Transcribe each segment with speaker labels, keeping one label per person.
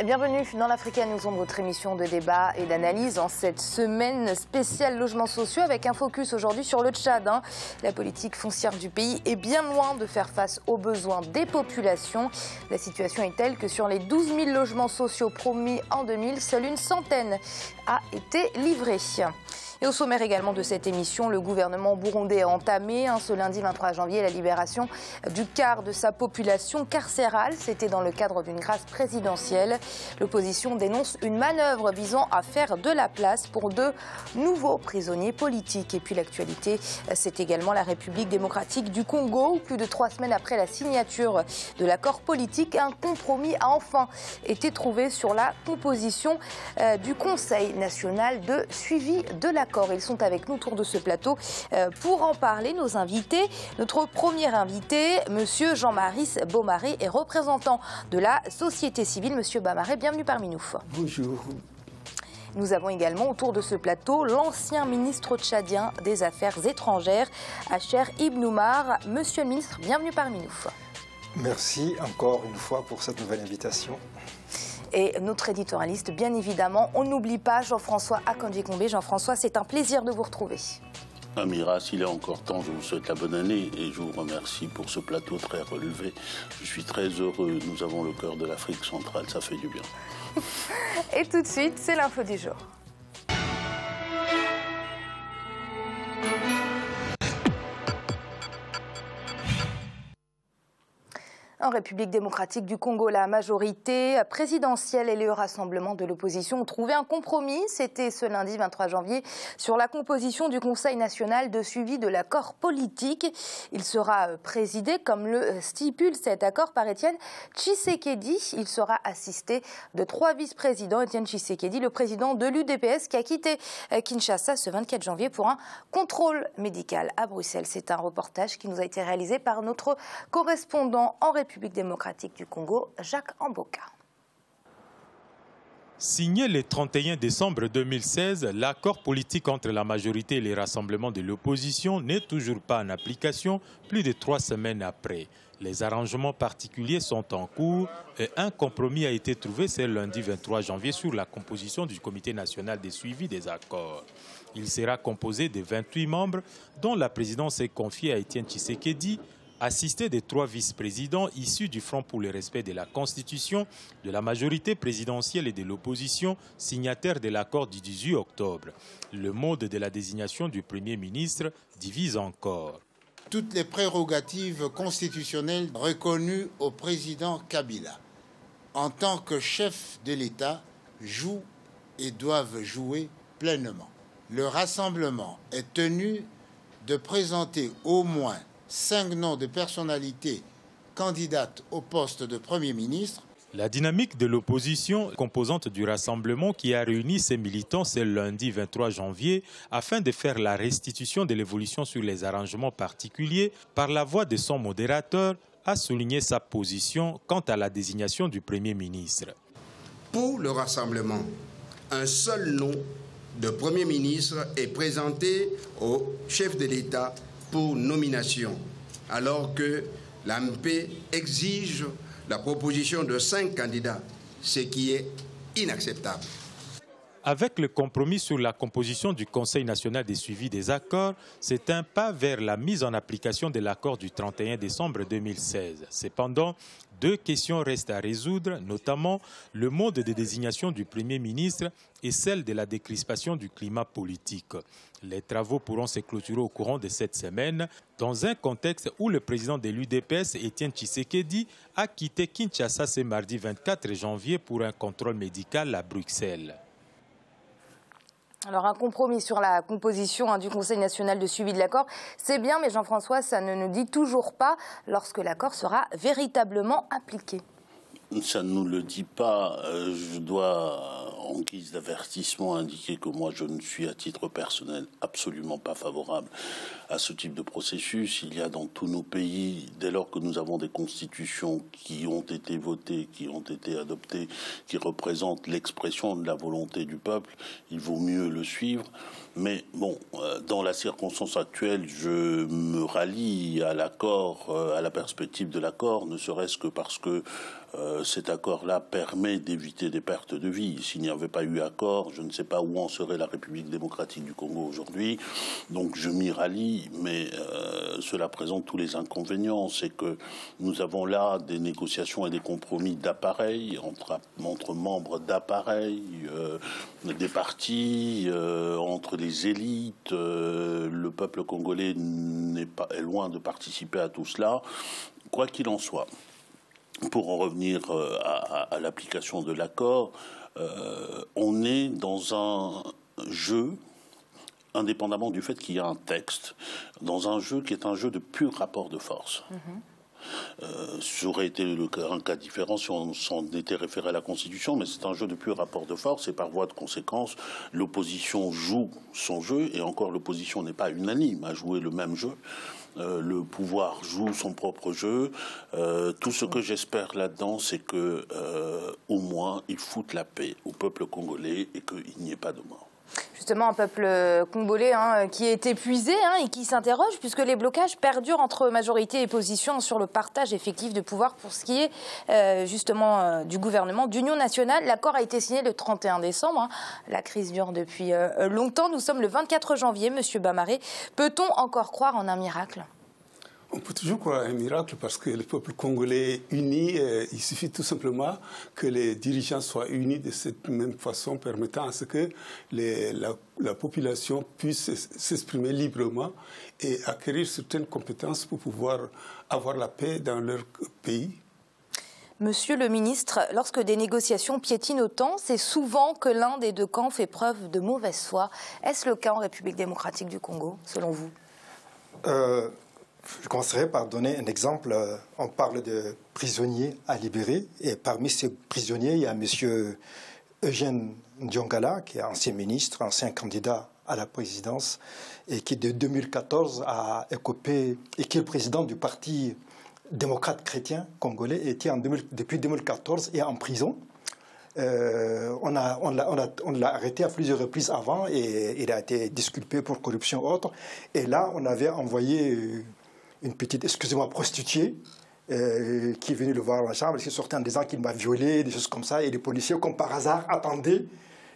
Speaker 1: Bienvenue dans l'Africa News, votre émission de débat et d'analyse en cette semaine spéciale logements sociaux avec un focus aujourd'hui sur le Tchad. La politique foncière du pays est bien loin de faire face aux besoins des populations. La situation est telle que sur les 12 000 logements sociaux promis en 2000, seule une centaine a été livrée. Et au sommaire également de cette émission, le gouvernement burundais a entamé ce lundi 23 janvier la libération du quart de sa population carcérale. C'était dans le cadre d'une grâce présidentielle. L'opposition dénonce une manœuvre visant à faire de la place pour de nouveaux prisonniers politiques. Et puis l'actualité, c'est également la République démocratique du Congo, où plus de 3 semaines après la signature de l'accord politique, un compromis a enfin été trouvé sur la composition du Conseil national de suivi de l'accord. Ils sont avec nous autour de ce plateau pour en parler, nos invités. Notre premier invité, Monsieur Jean-Marie Beaumaré, est représentant de la société civile. Monsieur Beaumaré, bienvenue parmi nous.
Speaker 2: Bonjour.
Speaker 1: Nous avons également autour de ce plateau l'ancien ministre tchadien des Affaires étrangères, Acher Ibn Oumar. Monsieur le ministre, bienvenue parmi nous.
Speaker 2: Merci encore une fois pour cette nouvelle invitation.
Speaker 1: Et notre éditorialiste, bien évidemment, on n'oublie pas Jean-François Akanji-Kombe. Jean-François, c'est un plaisir de vous retrouver.
Speaker 3: Amira, s'il est encore temps, je vous souhaite la bonne année et je vous remercie pour ce plateau très relevé. Je suis très heureux, nous avons le cœur de l'Afrique centrale, ça fait du bien.
Speaker 1: Et tout de suite, c'est l'info du jour. En République démocratique du Congo, la majorité présidentielle et le rassemblement de l'opposition ont trouvé un compromis. C'était ce lundi 23 janvier sur la composition du Conseil national de suivi de l'accord politique. Il sera présidé, comme le stipule cet accord, par Étienne Tshisekedi. Il sera assisté de 3 vice-présidents. Étienne Tshisekedi, le président de l'UDPS, qui a quitté Kinshasa ce 24 janvier pour un contrôle médical à Bruxelles. C'est un reportage qui nous a été réalisé par notre correspondant en République démocratique du Congo, Jacques Amboka.
Speaker 4: Signé le 31 décembre 2016, l'accord politique entre la majorité et les rassemblements de l'opposition n'est toujours pas en application plus de 3 semaines après. Les arrangements particuliers sont en cours et un compromis a été trouvé ce lundi 23 janvier sur la composition du Comité national de suivi des accords. Il sera composé de 28 membres dont la présidence est confiée à Étienne Tshisekedi, assisté des 3 vice-présidents issus du Front pour le respect de la Constitution, de la majorité présidentielle et de l'opposition, signataires de l'accord du 18 octobre. Le mode de la désignation du Premier ministre divise encore.
Speaker 5: Toutes les prérogatives constitutionnelles reconnues au président Kabila, en tant que chef de l'État, jouent et doivent jouer pleinement. Le rassemblement est tenu de présenter au moins 5 noms de personnalités candidates au poste de Premier ministre.
Speaker 4: La dynamique de l'opposition, composante du rassemblement qui a réuni ses militants ce lundi 23 janvier afin de faire la restitution de l'évolution sur les arrangements particuliers par la voix de son modérateur, a souligné sa position quant à la désignation du Premier ministre.
Speaker 6: Pour le rassemblement, un seul nom de Premier ministre est présenté au chef de l'État pour nomination, alors que l'AMP exige la proposition de 5 candidats, ce qui est inacceptable.
Speaker 4: Avec le compromis sur la composition du Conseil national de suivi des accords, c'est un pas vers la mise en application de l'accord du 31 décembre 2016. Cependant, 2 questions restent à résoudre, notamment le mode de désignation du Premier ministre et celle de la décrispation du climat politique. Les travaux pourront se clôturer au courant de cette semaine, dans un contexte où le président de l'UDPS, Étienne Tshisekedi, a quitté Kinshasa ce mardi 24 janvier pour un contrôle médical à Bruxelles.
Speaker 1: Alors un compromis sur la composition du Conseil national de suivi de l'accord, c'est bien, mais Jean-François, ça ne nous dit toujours pas lorsque l'accord sera véritablement appliqué.
Speaker 3: Ça ne nous le dit pas. Je dois, en guise d'avertissement, indiquer que moi, je ne suis à titre personnel absolument pas favorable à ce type de processus. Il y a dans tous nos pays, dès lors que nous avons des constitutions qui ont été votées, qui ont été adoptées, qui représentent l'expression de la volonté du peuple, il vaut mieux le suivre. Mais bon, dans la circonstance actuelle, je me rallie à l'accord, à la perspective de l'accord, ne serait-ce que parce que cet accord-là permet d'éviter des pertes de vie. S'il n'y avait pas eu accord, je ne sais pas où en serait la République démocratique du Congo aujourd'hui. Donc je m'y rallie, mais cela présente tous les inconvénients. C'est que nous avons là des négociations et des compromis d'appareil entre membres d'appareil, des partis, entre les élites. Le peuple congolais est loin de participer à tout cela. Quoi qu'il en soit, pour en revenir à l'application de l'accord, on est dans un jeu, indépendamment du fait qu'il y a un texte, dans un jeu qui est un jeu de pur rapport de force. Ça aurait été un cas différent si on s'en était référé à la Constitution, mais c'est un jeu de pur rapport de force et par voie de conséquence, l'opposition joue son jeu et encore l'opposition n'est pas unanime à jouer le même jeu. Le pouvoir joue son propre jeu. Tout ce que j'espère là-dedans, c'est que au moins ils foutent la paix au peuple congolais et qu'il n'y ait pas de mort.
Speaker 1: Justement, un peuple congolais qui est épuisé et qui s'interroge puisque les blocages perdurent entre majorité et opposition sur le partage effectif de pouvoir pour ce qui est justement du gouvernement d'union nationale. L'accord a été signé le 31 décembre. La crise dure depuis longtemps. Nous sommes le 24 janvier, Monsieur Bamaré. Peut-on encore croire en un miracle ?
Speaker 7: On peut toujours croire à un miracle parce que le peuple congolais est uni. Il suffit tout simplement que les dirigeants soient unis de cette même façon, permettant à ce que la population puisse s'exprimer librement et acquérir certaines compétences pour pouvoir avoir la paix dans leur pays.
Speaker 1: Monsieur le ministre, lorsque des négociations piétinent autant, c'est souvent que l'un des deux camps fait preuve de mauvaise foi. Est-ce le cas en République démocratique du Congo, selon vous ?
Speaker 2: Je commencerai par donner un exemple. On parle de prisonniers à libérer. Et parmi ces prisonniers, il y a M. Eugène Ndiongala, qui est ancien ministre, ancien candidat à la présidence, et qui, de 2014, a écopé, et qui est le président du Parti démocrate chrétien congolais, et qui, depuis 2014, est en prison. On l'a arrêté à plusieurs reprises avant, et il a été disculpé pour corruption autre. Et là, on avait envoyé une petite, excusez-moi, prostituée qui est venue le voir dans la chambre, qui sortait en disant qu'il m'a violé, des choses comme ça, et les policiers, comme par hasard, attendaient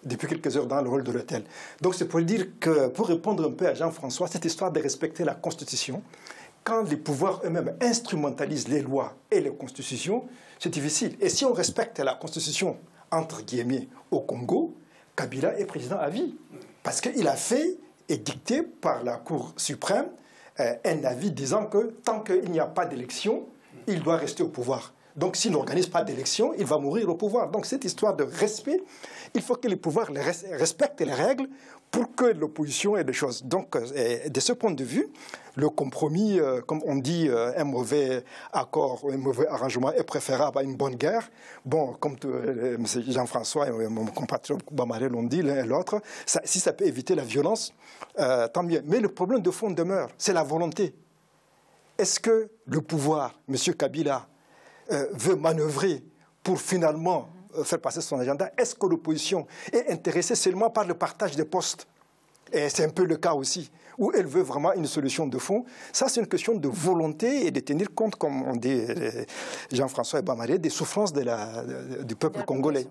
Speaker 2: depuis quelques heures dans le hall de l'hôtel. Donc c'est pour dire que, pour répondre un peu à Jean-François, cette histoire de respecter la Constitution, quand les pouvoirs eux-mêmes instrumentalisent les lois et les constitutions, c'est difficile. Et si on respecte la Constitution, entre guillemets, au Congo, Kabila est président à vie. Parce qu'il a fait et dicté par la Cour suprême un avis disant que tant qu'il n'y a pas d'élection, il doit rester au pouvoir. Donc s'il n'organise pas d'élection, il va mourir au pouvoir. Donc cette histoire de respect, il faut que les pouvoirs respectent les règles pour que l'opposition ait des choses. Donc de ce point de vue, le compromis, comme on dit, un mauvais accord, un mauvais arrangement est préférable à une bonne guerre. Bon, comme M. Jean-François et mon compatriote Bamaré l'ont dit, l'un et l'autre, si ça peut éviter la violence, tant mieux. Mais le problème de fond demeure, c'est la volonté. Est-ce que le pouvoir, M. Kabila, veut manœuvrer pour finalement faire passer son agenda? Est-ce que l'opposition est intéressée seulement par le partage des postes? Et c'est un peu le cas aussi, où elle veut vraiment une solution de fond. Ça, c'est une question de volonté et de tenir compte, comme on dit Jean-François et Bamaré, des souffrances du peuple congolais.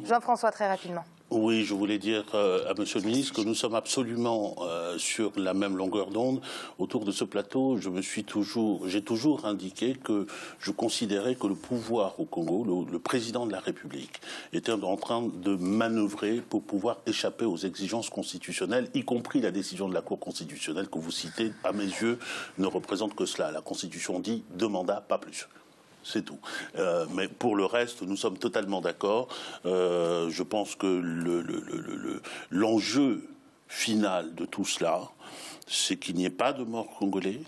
Speaker 1: Jean-François, très rapidement.
Speaker 3: Oui, je voulais dire à Monsieur le ministre que nous sommes absolument sur la même longueur d'onde. Autour de ce plateau, j'ai toujours indiqué que je considérais que le pouvoir au Congo, le président de la République, était en train de manœuvrer pour pouvoir échapper aux exigences constitutionnelles, y compris la décision de la Cour constitutionnelle que vous citez, à mes yeux, ne représente que cela. La Constitution dit 2 mandats, pas plus. C'est tout. Mais pour le reste, nous sommes totalement d'accord. Je pense que l'enjeu final de tout cela, c'est qu'il n'y ait pas de mort congolais,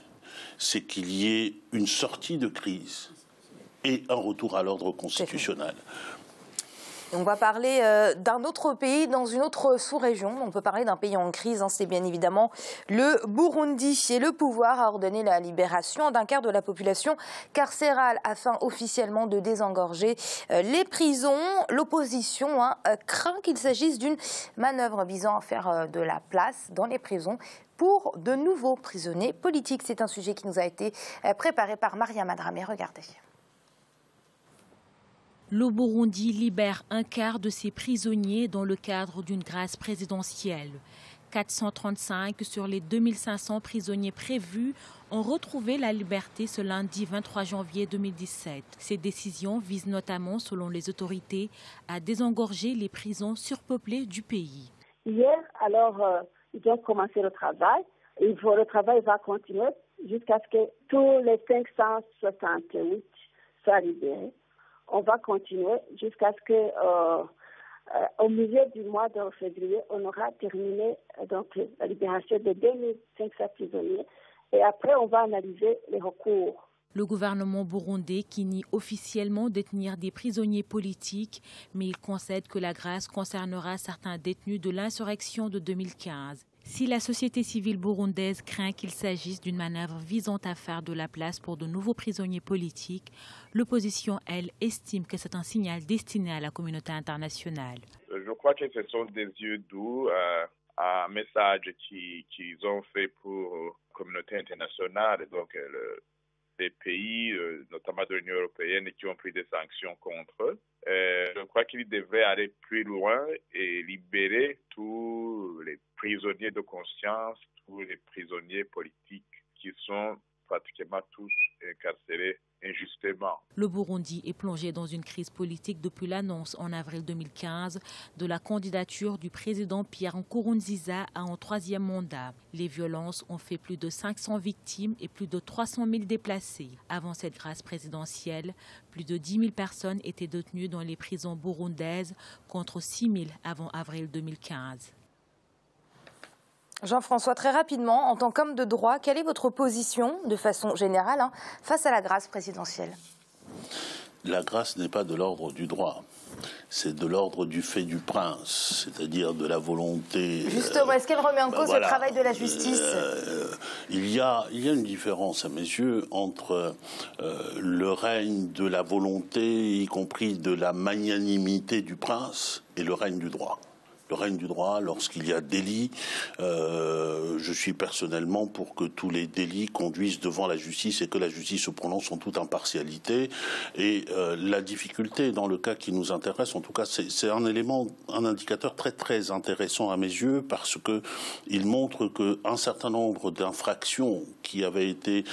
Speaker 3: c'est qu'il y ait une sortie de crise et un retour à l'ordre constitutionnel.
Speaker 1: On va parler d'un autre pays, dans une autre sous-région. On peut parler d'un pays en crise, c'est bien évidemment le Burundi. Et le pouvoir a ordonné la libération d'un quart de la population carcérale afin officiellement de désengorger les prisons. L'opposition craint qu'il s'agisse d'une manœuvre visant à faire de la place dans les prisons pour de nouveaux prisonniers politiques. C'est un sujet qui nous a été préparé par Maria Madramé. Regardez.
Speaker 8: Le Burundi libère un quart de ses prisonniers dans le cadre d'une grâce présidentielle. 435 sur les 2500 prisonniers prévus ont retrouvé la liberté ce lundi 23 janvier 2017. Ces décisions visent notamment, selon les autorités, à désengorger les prisons surpeuplées du pays.
Speaker 9: Hier, alors, ils ont commencé le travail. Et le travail va continuer jusqu'à ce que tous les 568 soient libérés. On va continuer jusqu'à ce que, au milieu du mois de février, on aura terminé donc, la libération de 2500 prisonniers. Et après, on va analyser les recours.
Speaker 8: Le gouvernement burundais qui nie officiellement détenir des prisonniers politiques, mais il concède que la grâce concernera certains détenus de l'insurrection de 2015. Si la société civile burundaise craint qu'il s'agisse d'une manœuvre visant à faire de la place pour de nouveaux prisonniers politiques, l'opposition, elle, estime que c'est un signal destiné à la communauté internationale.
Speaker 10: Je crois que ce sont des yeux doux, un message qu'ils ont fait pour la communauté internationale, donc des pays, notamment de l'Union européenne, qui ont pris des sanctions contre eux. Je crois qu'ils devraient aller plus loin et libérer tous les prisonniers de conscience, tous les prisonniers politiques qui sont pratiquement tous incarcérés injustement.
Speaker 8: Le Burundi est plongé dans une crise politique depuis l'annonce en avril 2015 de la candidature du président Pierre Nkurunziza à un troisième mandat. Les violences ont fait plus de 500 victimes et plus de 300 000 déplacés. Avant cette grâce présidentielle, plus de 10 000 personnes étaient détenues dans les prisons burundaises contre 6 000 avant avril 2015.
Speaker 1: Jean-François, très rapidement, en tant qu'homme de droit, quelle est votre position, de façon générale, face à la grâce présidentielle?
Speaker 3: La grâce n'est pas de l'ordre du droit. C'est de l'ordre du fait du prince, c'est-à-dire de la volonté...
Speaker 1: Justement, est-ce qu'elle remet en cause le travail de la justice?
Speaker 3: Il y a une différence, à mes yeux, entre le règne de la volonté, y compris de la magnanimité du prince, et le règne du droit. Le règne du droit, lorsqu'il y a délit, je suis personnellement pour que tous les délits conduisent devant la justice et que la justice se prononce en toute impartialité. Et la difficulté dans le cas qui nous intéresse, en tout cas, c'est un élément, un indicateur très très intéressant à mes yeux, parce que il montre qu'un certain nombre d'infractions qui avaient été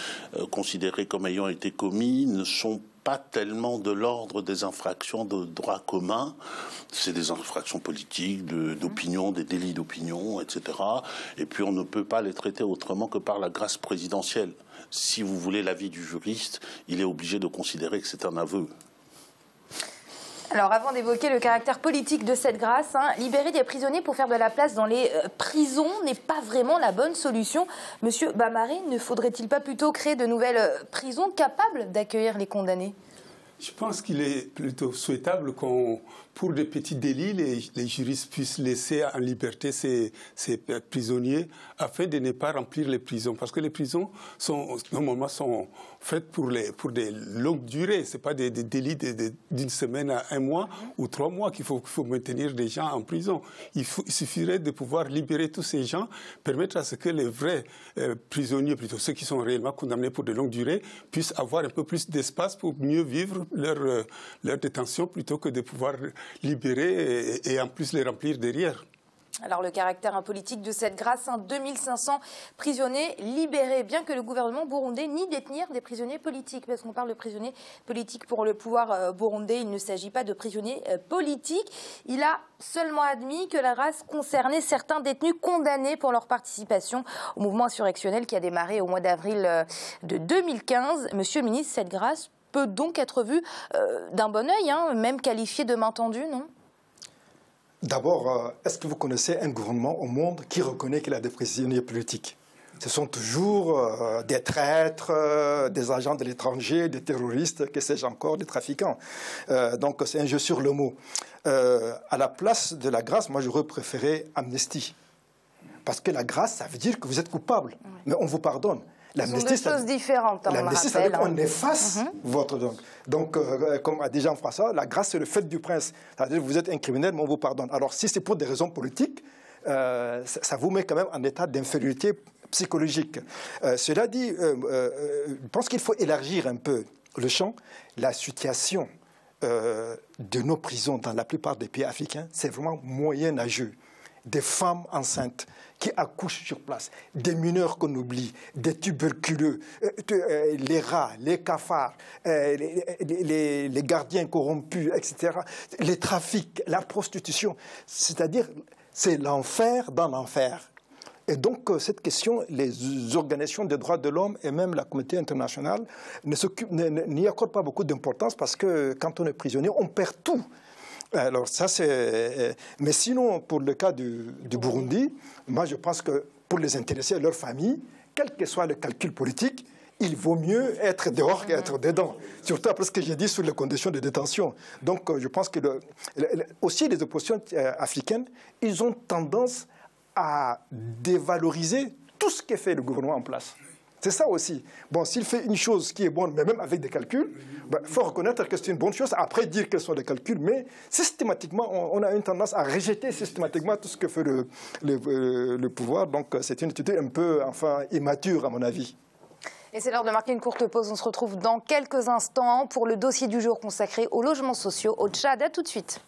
Speaker 3: considérées comme ayant été commises ne sont pas tellement de l'ordre des infractions de droit commun, c'est des infractions politiques, d'opinion, des délits d'opinion, etc. Et puis on ne peut pas les traiter autrement que par la grâce présidentielle. Si vous voulez l'avis du juriste, il est obligé de considérer que c'est un aveu.
Speaker 1: Alors avant d'évoquer le caractère politique de cette grâce, libérer des prisonniers pour faire de la place dans les prisons n'est pas vraiment la bonne solution. Monsieur Bamari, ne faudrait-il pas plutôt créer de nouvelles prisons capables d'accueillir les condamnés?
Speaker 7: Je pense qu'il est plutôt souhaitable pour des petits délits, les juristes puissent laisser en liberté ces prisonniers afin de ne pas remplir les prisons. Parce que les prisons, normalement, sont faites pour des longues durées. Ce n'est pas des délits d'une semaine à un mois ou 3 mois qu'il faut maintenir des gens en prison. Il suffirait de pouvoir libérer tous ces gens, permettre à ce que les vrais prisonniers, plutôt ceux qui sont réellement condamnés pour de longues durées, puissent avoir un peu plus d'espace pour mieux vivre leur détention plutôt que de pouvoir libérer et en plus les remplir derrière.
Speaker 1: Alors le caractère politique de cette grâce, 2500 prisonniers libérés, bien que le gouvernement burundais nie détenir des prisonniers politiques, parce qu'on parle de prisonniers politiques pour le pouvoir burundais, il ne s'agit pas de prisonniers politiques. Il a seulement admis que la grâce concernait certains détenus condamnés pour leur participation au mouvement insurrectionnel qui a démarré au mois d'avril de 2015. Monsieur le ministre, cette grâce peut donc être vue d'un bon œil, même qualifiée de main tendue, non ?
Speaker 2: D'abord, est-ce que vous connaissez un gouvernement au monde qui reconnaît qu'il a des prisonniers politiques? ce sont toujours des traîtres, des agents de l'étranger, des terroristes, que sais-je encore, des trafiquants. Donc c'est un jeu sur le mot. À la place de la grâce, moi j'aurais préféré amnistie. Parce que la grâce, ça veut dire que vous êtes coupable, mais on vous pardonne.
Speaker 1: Ce sont deux choses différentes, on
Speaker 2: l'amnistie, ça veut dire qu'on efface votre... Donc comme a dit Jean-François, la grâce, c'est le fait du prince. C'est-à-dire que vous êtes un criminel, mais on vous pardonne. Alors si c'est pour des raisons politiques, ça vous met quand même en état d'infériorité psychologique. Cela dit, je pense qu'il faut élargir un peu le champ. La situation de nos prisons dans la plupart des pays africains, c'est vraiment moyenâgeux. Des femmes enceintes qui accouchent sur place, des mineurs qu'on oublie, des tuberculeux, les rats, les cafards, les gardiens corrompus, etc., les trafics, la prostitution. C'est-à-dire, c'est l'enfer dans l'enfer. Et donc, cette question, les organisations des droits de l'homme et même la communauté internationale n'y accordent pas beaucoup d'importance parce que quand on est prisonnier, on perd tout. Alors ça c'est... Mais sinon, pour le cas du Burundi, moi je pense que pour les intéressés et leurs familles, quel que soit le calcul politique, il vaut mieux être dehors qu'être dedans. Surtout après ce que j'ai dit sur les conditions de détention. Donc je pense que aussi les oppositions africaines, ils ont tendance à dévaloriser tout ce que fait le gouvernement en place. C'est ça aussi. Bon, s'il fait une chose qui est bonne, mais même avec des calculs, il faut reconnaître que c'est une bonne chose, après dire quels sont les calculs, mais systématiquement, on a une tendance à rejeter systématiquement tout ce que fait le pouvoir. Donc c'est une attitude un peu, enfin, immature à mon avis.
Speaker 1: Et c'est l'heure de marquer une courte pause. On se retrouve dans quelques instants pour le dossier du jour consacré aux logements sociaux au Tchad. À tout de suite.